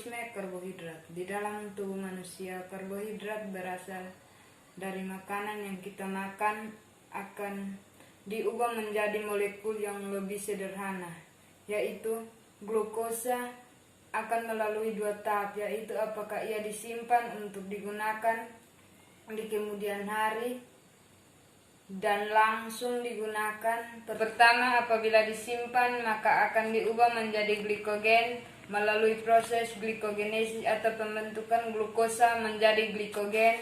Metabolisme karbohidrat. Di dalam tubuh manusia, karbohidrat berasal dari makanan yang kita makan akan diubah menjadi molekul yang lebih sederhana, yaitu glukosa akan melalui dua tahap, yaitu apakah ia disimpan untuk digunakan di kemudian hari dan langsung digunakan. Pertama, apabila disimpan maka akan diubah menjadi glikogen melalui proses glikogenesis atau pembentukan glukosa menjadi glikogen.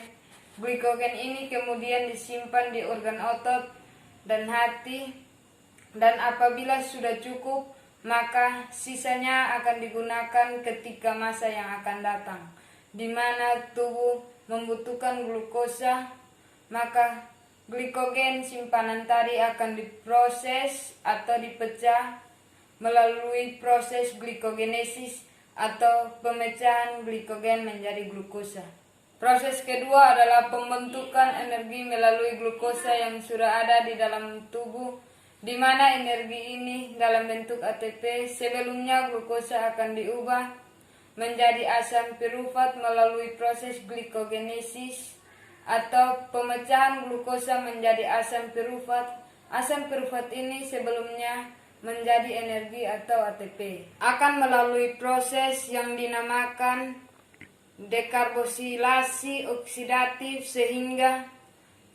Glikogen ini kemudian disimpan di organ otot dan hati, dan apabila sudah cukup maka sisanya akan digunakan ketika masa yang akan datang, di mana tubuh membutuhkan glukosa. Maka glikogen simpanan tadi akan diproses atau dipecah melalui proses glikogenesis atau pemecahan glikogen menjadi glukosa. Proses kedua adalah pembentukan energi melalui glukosa yang sudah ada di dalam tubuh, di mana energi ini dalam bentuk ATP. Sebelumnya glukosa akan diubah menjadi asam pirufat melalui proses glikogenesis atau pemecahan glukosa menjadi asam pirufat. Asam pirufat ini sebelumnya menjadi energi atau ATP akan melalui proses yang dinamakan dekarboksilasi oksidatif sehingga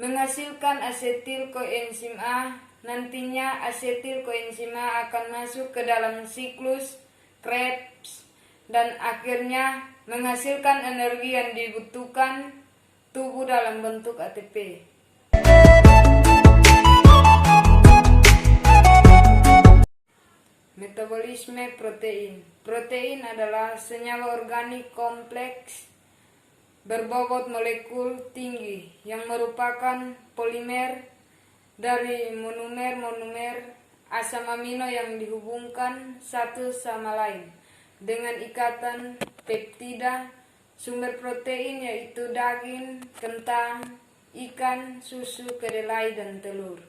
menghasilkan asetil koenzim A. Nantinya asetil koenzim A akan masuk ke dalam siklus Krebs dan akhirnya menghasilkan energi yang dibutuhkan tubuh dalam bentuk ATP. Metabolisme protein. Protein adalah senyawa organik kompleks berbobot molekul tinggi yang merupakan polimer dari monomer asam amino yang dihubungkan satu sama lain dengan ikatan peptida. Sumber protein yaitu daging, kentang, ikan, susu, kedelai, dan telur.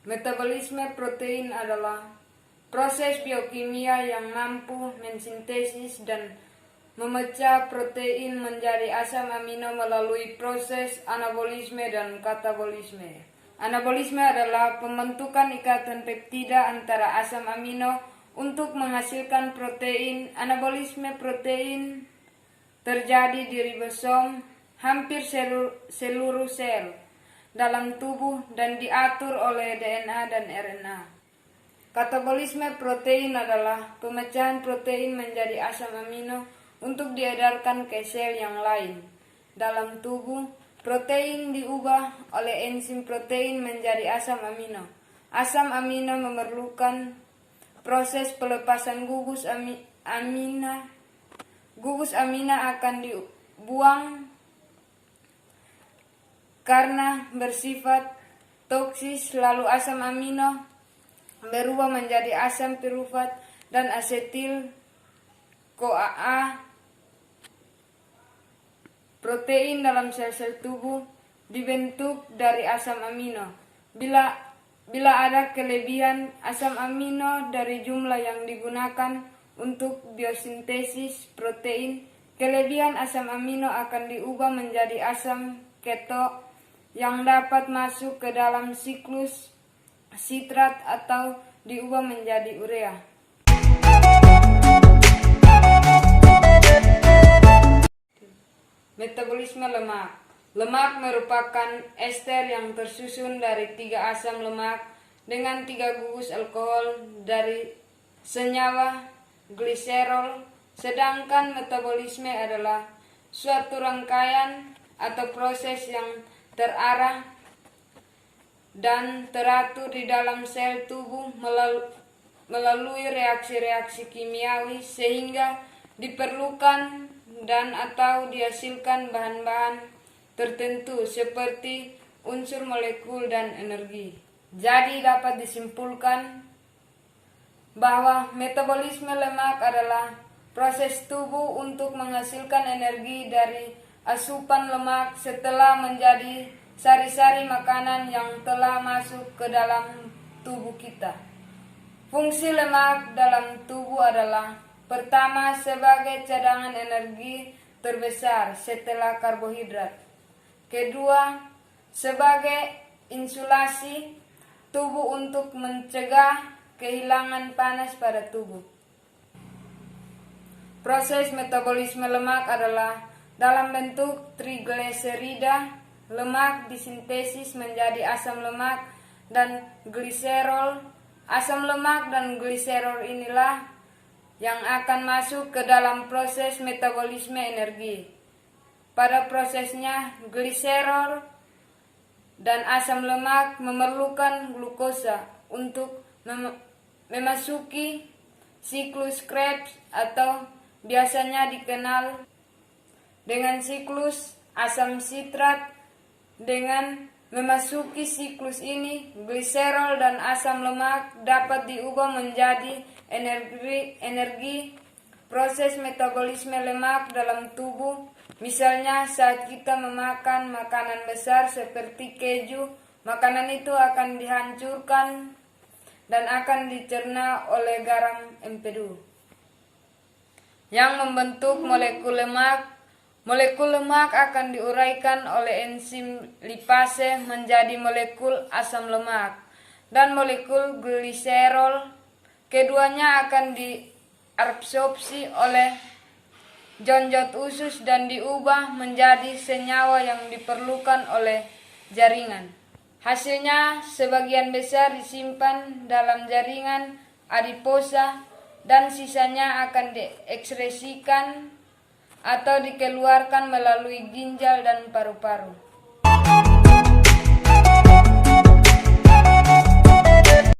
Metabolisme protein adalah proses biokimia yang mampu mensintesis dan memecah protein menjadi asam amino melalui proses anabolisme dan katabolisme. Anabolisme adalah pembentukan ikatan peptida antara asam amino untuk menghasilkan protein. Anabolisme protein terjadi di ribosom hampir seluruh sel dalam tubuh dan diatur oleh DNA dan RNA. Katabolisme protein adalah pemecahan protein menjadi asam amino untuk diedarkan ke sel yang lain. Dalam tubuh, protein diubah oleh enzim protein menjadi asam amino. Asam amino memerlukan proses pelepasan gugus amina. Gugus amina akan dibuang karena bersifat toksis, lalu asam amino berubah menjadi asam pirufat dan asetil CoA. Protein dalam sel-sel tubuh dibentuk dari asam amino. Bila ada kelebihan asam amino dari jumlah yang digunakan untuk biosintesis protein, kelebihan asam amino akan diubah menjadi asam keto yang dapat masuk ke dalam siklus sitrat atau diubah menjadi urea. Metabolisme lemak. Lemak merupakan ester yang tersusun dari 3 asam lemak dengan 3 gugus alkohol dari senyawa gliserol. Sedangkan metabolisme adalah suatu rangkaian atau proses yang terarah dan teratur di dalam sel tubuh melalui reaksi-reaksi kimiawi sehingga diperlukan dan atau dihasilkan bahan-bahan tertentu seperti unsur molekul dan energi. Jadi dapat disimpulkan bahwa metabolisme lemak adalah proses tubuh untuk menghasilkan energi dari asupan lemak setelah menjadi sari-sari makanan yang telah masuk ke dalam tubuh kita. Fungsi lemak dalam tubuh adalah Pertama, sebagai cadangan energi terbesar setelah karbohidrat. Kedua, sebagai insulasi tubuh untuk mencegah kehilangan panas pada tubuh. Proses metabolisme lemak adalah dalam bentuk trigliserida. Lemak disintesis menjadi asam lemak dan gliserol. Asam lemak dan gliserol inilah yang akan masuk ke dalam proses metabolisme energi. Pada prosesnya, gliserol dan asam lemak memerlukan glukosa untuk memasuki siklus Krebs atau biasanya dikenal dengan siklus asam sitrat. Dengan memasuki siklus ini, gliserol dan asam lemak dapat diubah menjadi energi. Proses metabolisme lemak dalam tubuh, misalnya saat kita memakan makanan besar seperti keju, makanan itu akan dihancurkan dan akan dicerna oleh garam empedu yang membentuk molekul lemak. Molekul lemak akan diuraikan oleh enzim lipase menjadi molekul asam lemak dan molekul gliserol. Keduanya akan diabsorpsi oleh jonjot usus dan diubah menjadi senyawa yang diperlukan oleh jaringan. Hasilnya sebagian besar disimpan dalam jaringan adiposa dan sisanya akan diekskresikan atau dikeluarkan melalui ginjal dan paru-paru.